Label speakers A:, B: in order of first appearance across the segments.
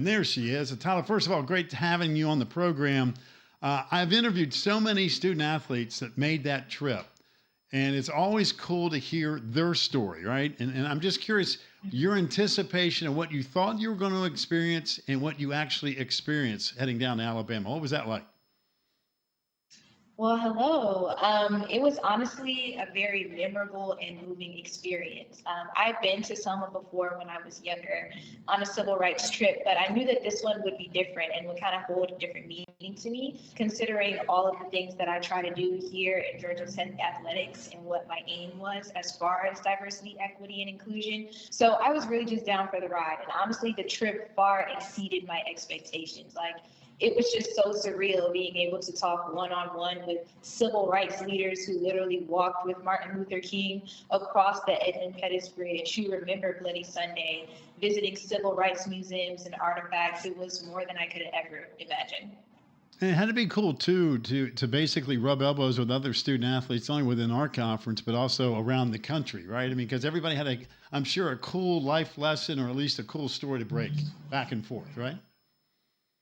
A: And there she is. Attallah, first of all, great having you on the program. I've interviewed so many student athletes that made that trip, and it's always cool to hear their story, right? And I'm just curious, your anticipation of what you thought you were going to experience and what you actually experienced heading down to Alabama. What was that like?
B: Well, hello. It was honestly a very memorable and moving experience. I've been to Selma before when I was younger on a civil rights trip, but I knew that this one would be different and would kind of hold a different meaning to me, considering all of the things that I try to do here at Georgia Tech Athletics and what my aim was as far as diversity, equity, and inclusion. So I was really just down for the ride. And honestly, the trip far exceeded my expectations. Like, it was just so surreal being able to talk one-on-one with civil rights leaders who literally walked with Martin Luther King across the Edmund Pettus Bridge, who remember Bloody Sunday, visiting civil rights museums and artifacts. It was more than I could ever imagine.
A: And it had to be cool too to basically rub elbows with other student athletes, not only within our conference, but also around the country, right? I mean, because everybody had I'm sure, a cool life lesson or at least a cool story to break back and forth, right?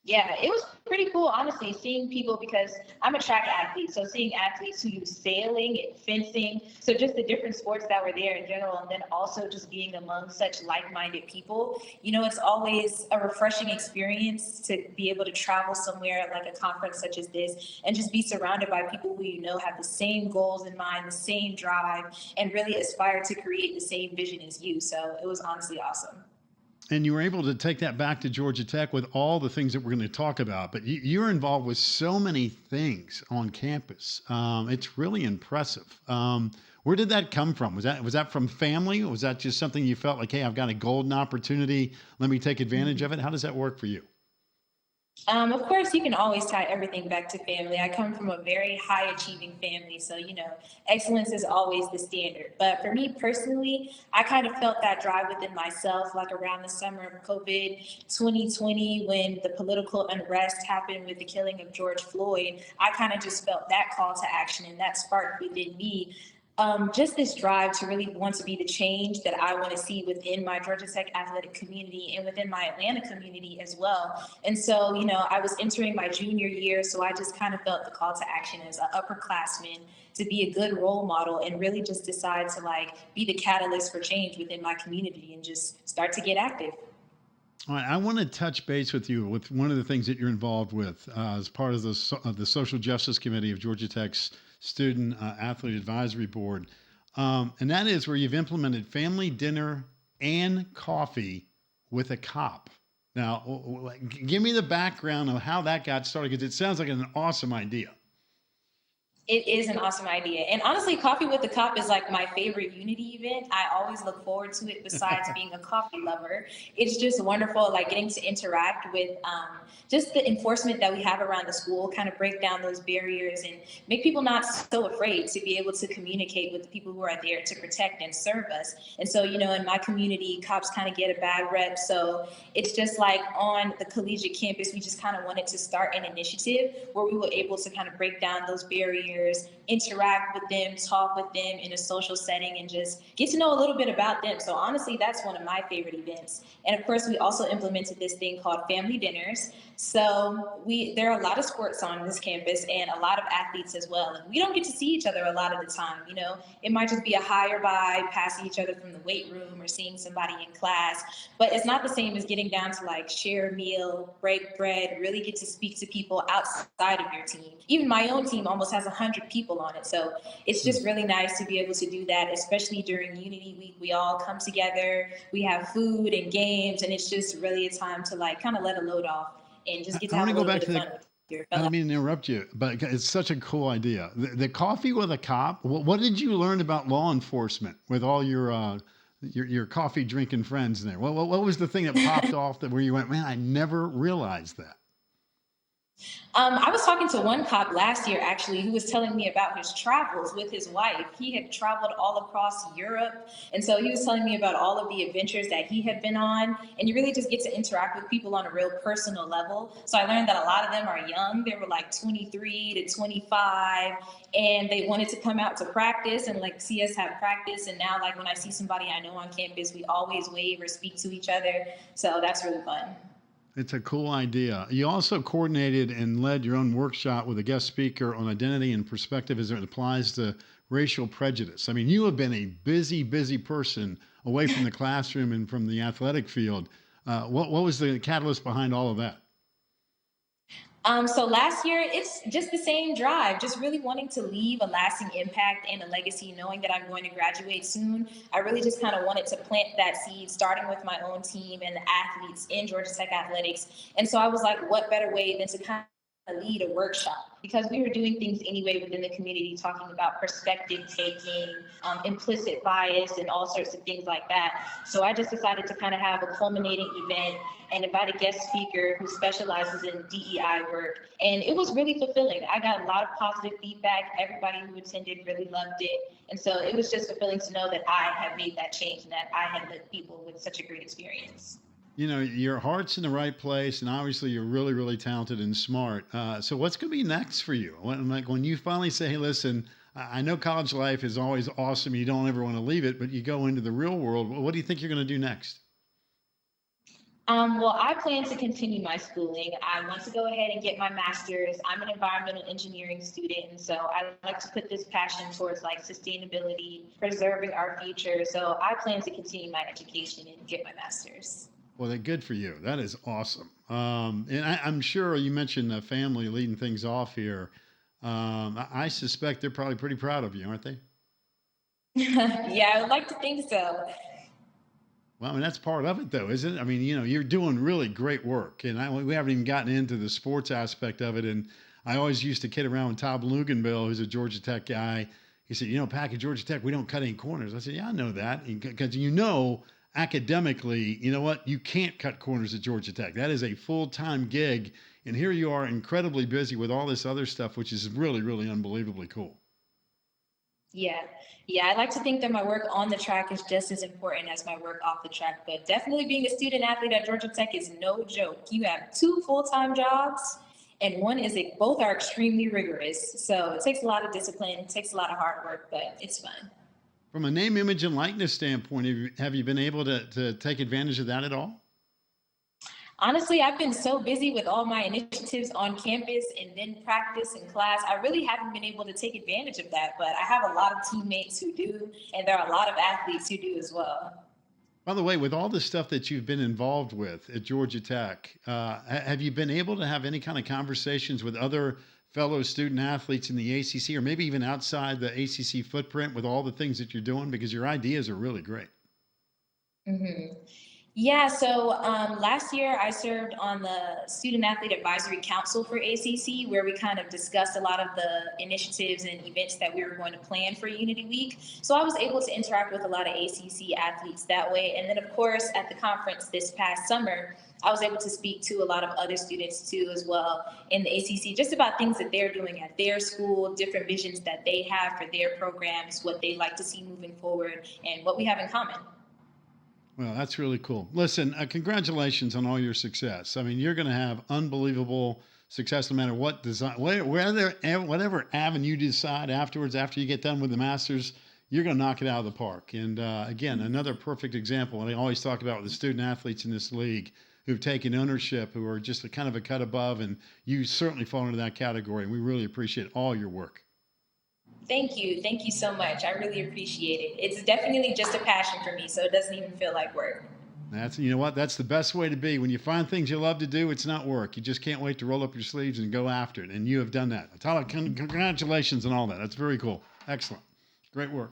B: Yeah, it was pretty cool, honestly, seeing people because I'm a track athlete. So seeing athletes who do sailing and fencing, so just the different sports that were there in general, and then also just being among such like-minded people, it's always a refreshing experience to be able to travel somewhere like a conference such as this and just be surrounded by people who have the same goals in mind, the same drive, and really aspire to create the same vision as you. So it was honestly awesome.
A: And you were able to take that back to Georgia Tech with all the things that we're going to talk about. But you're involved with so many things on campus. It's really impressive. Where did that come from? Was that from family? Or was that just something you felt like, hey, I've got a golden opportunity. Let me take advantage of it. How does that work for you?
B: Of course, you can always tie everything back to family. I come from a very high achieving family. So, excellence is always the standard. But for me personally, I kind of felt that drive within myself, like around the summer of COVID 2020, when the political unrest happened with the killing of George Floyd. I kind of just felt that call to action, and that sparked within me just this drive to really want to be the change that I want to see within my Georgia Tech athletic community and within my Atlanta community as well. And so, I was entering my junior year, so I just kind of felt the call to action as an upperclassman to be a good role model and really just decide to be the catalyst for change within my community and just start to get active.
A: All right, I want to touch base with you with one of the things that you're involved with as part of the Social Justice Committee of Georgia Tech's Student Athlete Advisory Board, and that is where you've implemented family dinner and coffee with a cop. Now, give me the background of how that got started because it sounds like an awesome idea.
B: It is an awesome idea. And honestly, Coffee with the Cop is like my favorite Unity event. I always look forward to it besides being a coffee lover. It's just wonderful, like getting to interact with just the enforcement that we have around the school, kind of break down those barriers and make people not so afraid to be able to communicate with the people who are there to protect and serve us. And so, in my community, cops kind of get a bad rep. So it's just like on the collegiate campus, we just kind of wanted to start an initiative where we were able to kind of break down those barriers, interact with them, talk with them in a social setting, and just get to know a little bit about them. So honestly, that's one of my favorite events. And of course, we also implemented this thing called family dinners. So there are a lot of sports on this campus and a lot of athletes as well. And we don't get to see each other a lot of the time. It might just be a hi or bye, passing each other from the weight room or seeing somebody in class. But it's not the same as getting down to share a meal, break bread, really get to speak to people outside of your team. Even my own team almost has 100 people on it. So it's just really nice to be able to do that, especially during Unity Week. We all come together, we have food and games, and it's just really a time to kind of let a load off and just get to
A: I want
B: have a
A: to go
B: little
A: back
B: bit
A: to
B: of
A: the.
B: fun with your
A: I
B: fellow.
A: didn't mean to interrupt you, but it's such a cool idea. The coffee with a cop. What did you learn about law enforcement with all your coffee drinking friends there? What was the thing that popped off that where you went, man, I never realized that.
B: I was talking to one cop last year, actually, who was telling me about his travels with his wife. He had traveled all across Europe. And so he was telling me about all of the adventures that he had been on. And you really just get to interact with people on a real personal level. So I learned that a lot of them are young. They were 23 to 25. And they wanted to come out to practice and see us have practice. And now, when I see somebody I know on campus, we always wave or speak to each other. So that's really fun.
A: It's a cool idea. You also coordinated and led your own workshop with a guest speaker on identity and perspective as it applies to racial prejudice. I mean, you have been a busy, busy person away from the classroom and from the athletic field. What was the catalyst behind all of that?
B: So last year, it's just the same drive, just really wanting to leave a lasting impact and a legacy, knowing that I'm going to graduate soon. I really just kind of wanted to plant that seed, starting with my own team and the athletes in Georgia Tech athletics. And so I was like, what better way than to kind of lead a workshop? Because we were doing things anyway within the community, talking about perspective taking, implicit bias, and all sorts of things like that. So I just decided to kind of have a culminating event and invite a guest speaker who specializes in DEI work. And it was really fulfilling. I got a lot of positive feedback. Everybody who attended really loved it. And so it was just fulfilling to know that I had made that change and that I had led people with such a great experience.
A: You know, your heart's in the right place, and obviously you're really, really talented and smart. So what's going to be next for you? When you finally say, "Hey, listen, I know college life is always awesome. You don't ever want to leave it, but you go into the real world. What do you think you're going to do next?"
B: Well, I plan to continue my schooling. I want to go ahead and get my master's. I'm an environmental engineering student, and so I like to put this passion towards like sustainability, preserving our future. So I plan to continue my education and get my master's.
A: Well, they're good for you. That is awesome. And I'm sure you mentioned the family leading things off here. I suspect they're probably pretty proud of you, aren't they?
B: Yeah, I would like to think so.
A: Well, I mean, that's part of it, though, isn't it? I mean, you know, you're doing really great work, and we haven't even gotten into the sports aspect of it. And I always used to kid around with Tom Luganbill, who's a Georgia Tech guy. He said, Pack at Georgia Tech, we don't cut any corners. I said, yeah, I know that, because academically, you know what? You can't cut corners at Georgia Tech. That is a full-time gig, and here you are, incredibly busy with all this other stuff, which is really, really unbelievably cool.
B: Yeah. Yeah, I like to think that my work on the track is just as important as my work off the track. But definitely being a student athlete at Georgia Tech is no joke. You have two full-time jobs, and one is both are extremely rigorous. So it takes a lot of discipline, it takes a lot of hard work, but it's fun.
A: From a name, image, and likeness standpoint, have you been able to take advantage of that at all?
B: Honestly, I've been so busy with all my initiatives on campus and then practice and class. I really haven't been able to take advantage of that, but I have a lot of teammates who do, and there are a lot of athletes who do as well.
A: By the way, with all the stuff that you've been involved with at Georgia Tech, have you been able to have any kind of conversations with other fellow student athletes in the ACC or maybe even outside the ACC footprint with all the things that you're doing? Because your ideas are really great.
B: hmm Yeah, so last year I served on the Student Athlete Advisory Council for ACC, where we kind of discussed a lot of the initiatives and events that we were going to plan for Unity Week. So I was able to interact with a lot of ACC athletes that way. And then, of course, at the conference this past summer, I was able to speak to a lot of other students too, as well, in the ACC, just about things that they're doing at their school, different visions that they have for their programs, what they like to see moving forward, and what we have in common.
A: Well, that's really cool. Listen, congratulations on all your success. I mean, you're going to have unbelievable success no matter what design, whatever avenue you decide afterwards, after you get done with the Masters, you're going to knock it out of the park. And again, another perfect example. And I always talk about the student athletes in this league who've taken ownership, who are just a kind of a cut above. And you certainly fall into that category. And we really appreciate all your work.
B: Thank you. Thank you so much. I really appreciate it. It's definitely just a passion for me, so it doesn't even feel like work.
A: You know what? That's the best way to be. When you find things you love to do, it's not work. You just can't wait to roll up your sleeves and go after it. And you have done that. Attallah, congratulations on all that. That's very cool. Excellent. Great work.